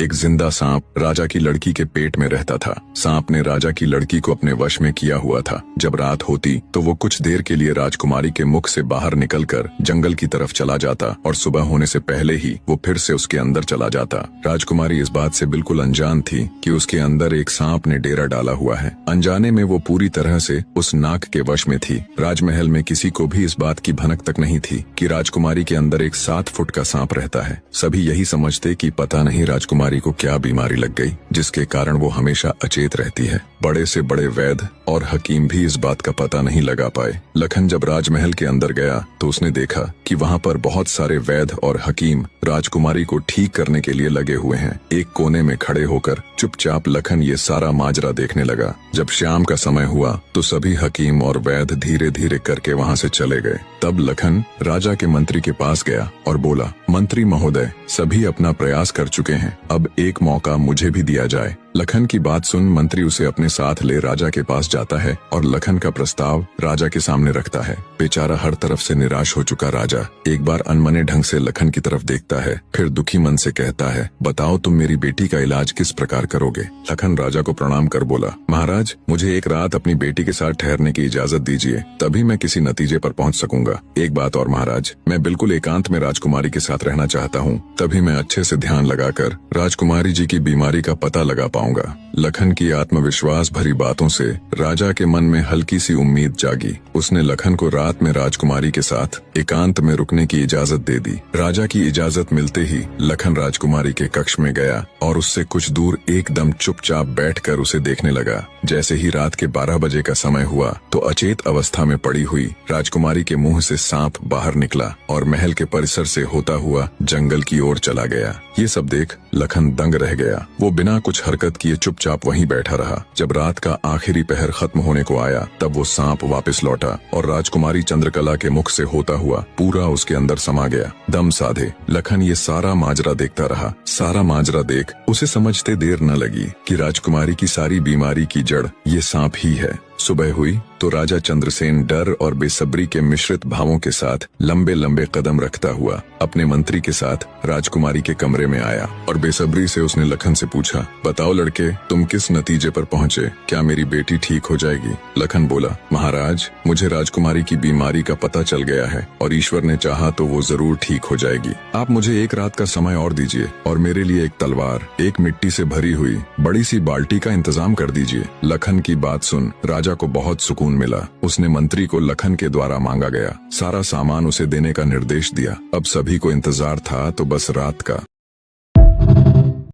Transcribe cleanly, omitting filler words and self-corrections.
एक जिंदा सांप राजा की लड़की के पेट में रहता था। सांप ने राजा की लड़की को अपने वश में किया हुआ था। जब रात होती तो वो कुछ देर के लिए राजकुमारी के मुख से बाहर निकलकर जंगल की तरफ चला जाता और सुबह होने से पहले ही वो फिर से उसके अंदर चला जाता। राजकुमारी इस बात से बिल्कुल अनजान थी कि उसके अंदर एक सांप ने डेरा डाला हुआ है। अनजाने में वो पूरी तरह से उस नाग के वश में थी। राजमहल में किसी को भी इस बात की भनक तक नहीं थी कि राजकुमारी के अंदर एक 7 फुट का सांप रहता है। सभी यही समझते कि पता नहीं राजकुमारी को क्या बीमारी लग गई जिसके कारण वो हमेशा अचेत रहती है। बड़े से बड़े वैद्य और हकीम भी इस बात का पता नहीं लगा पाए। लखन जब राजमहल के अंदर गया तो उसने देखा कि वहाँ पर बहुत सारे वैद्य और हकीम राजकुमारी को ठीक करने के लिए लगे हुए हैं। एक कोने में खड़े होकर चुपचाप लखन ये सारा माजरा देखने लगा। जब शाम का समय हुआ तो सभी हकीम और वैद्य धीरे धीरे करके वहाँ से चले गए। तब लखन राजा के मंत्री के पास गया और बोला, मंत्री महोदय, सभी अपना प्रयास कर चुके हैं, अब एक मौका मुझे भी दिया जाए। लखन की बात सुन मंत्री उसे अपने साथ ले राजा के पास जाता है और लखन का प्रस्ताव राजा के सामने रखता है। बेचारा हर तरफ से निराश हो चुका राजा एक बार अनमने ढंग से लखन की तरफ देखता है, फिर दुखी मन से कहता है, बताओ तुम मेरी बेटी का इलाज किस प्रकार करोगे। लखन राजा को प्रणाम कर बोला, महाराज, मुझे एक रात अपनी बेटी के साथ ठहरने की इजाजत दीजिए, तभी मैं किसी नतीजे पर पहुंच सकूंगा। एक बात और महाराज, मैं बिल्कुल एकांत में राजकुमारी के साथ रहना चाहता हूँ, तभी मैं अच्छे से ध्यान लगाकर राजकुमारी जी की बीमारी का पता लगा पाऊंगा। लखन की आत्मविश्वास भरी बातों से राजा के मन में हल्की सी उम्मीद जागी। उसने लखन को रात में राजकुमारी के साथ एकांत में रुकने की इजाजत दे दी। राजा की इजाजत मिलते ही लखन राजकुमारी के कक्ष में गया और उससे कुछ दूर एकदम चुपचाप बैठकर उसे देखने लगा। जैसे ही रात के 12 बजे का समय हुआ तो अचेत अवस्था में पड़ी हुई राजकुमारी के मुंह से सांप बाहर निकला और महल के परिसर से होता हुआ जंगल की ओर चला गया। ये सब देख लखन दंग रह गया। वो बिना कुछ हरकत किए चुपचाप वहीं बैठा रहा। जब रात का आखिरी पहर खत्म होने को आया तब वो सांप वापस लौटा और राजकुमारी चंद्रकला के मुख से होता हुआ पूरा उसके अंदर समा गया। दम साधे लखन ये सारा माजरा देखता रहा। सारा माजरा देख उसे समझते देर न लगी कि राजकुमारी की सारी बीमारी की जड़ ये सांप ही है। सुबह हुई तो राजा चंद्रसेन डर और बेसब्री के मिश्रित भावों के साथ लंबे लंबे कदम रखता हुआ अपने मंत्री के साथ राजकुमारी के कमरे में आया और बेसब्री से उसने लखन से पूछा, बताओ लड़के, तुम किस नतीजे पर पहुँचे? क्या मेरी बेटी ठीक हो जाएगी? लखन बोला, महाराज, मुझे राजकुमारी की बीमारी का पता चल गया है और ईश्वर ने चाहा तो वो जरूर ठीक हो जाएगी। आप मुझे एक रात का समय और दीजिए और मेरे लिए एक तलवार, एक मिट्टी से भरी हुई बड़ी सी बाल्टी का इंतजाम कर दीजिए। लखन की बात सुन राजा को बहुत सुकून मिला। उसने मंत्री को लखन के द्वारा मांगा गया सारा सामान उसे देने का निर्देश दिया। अब सभी को इंतजार था तो बस रात का।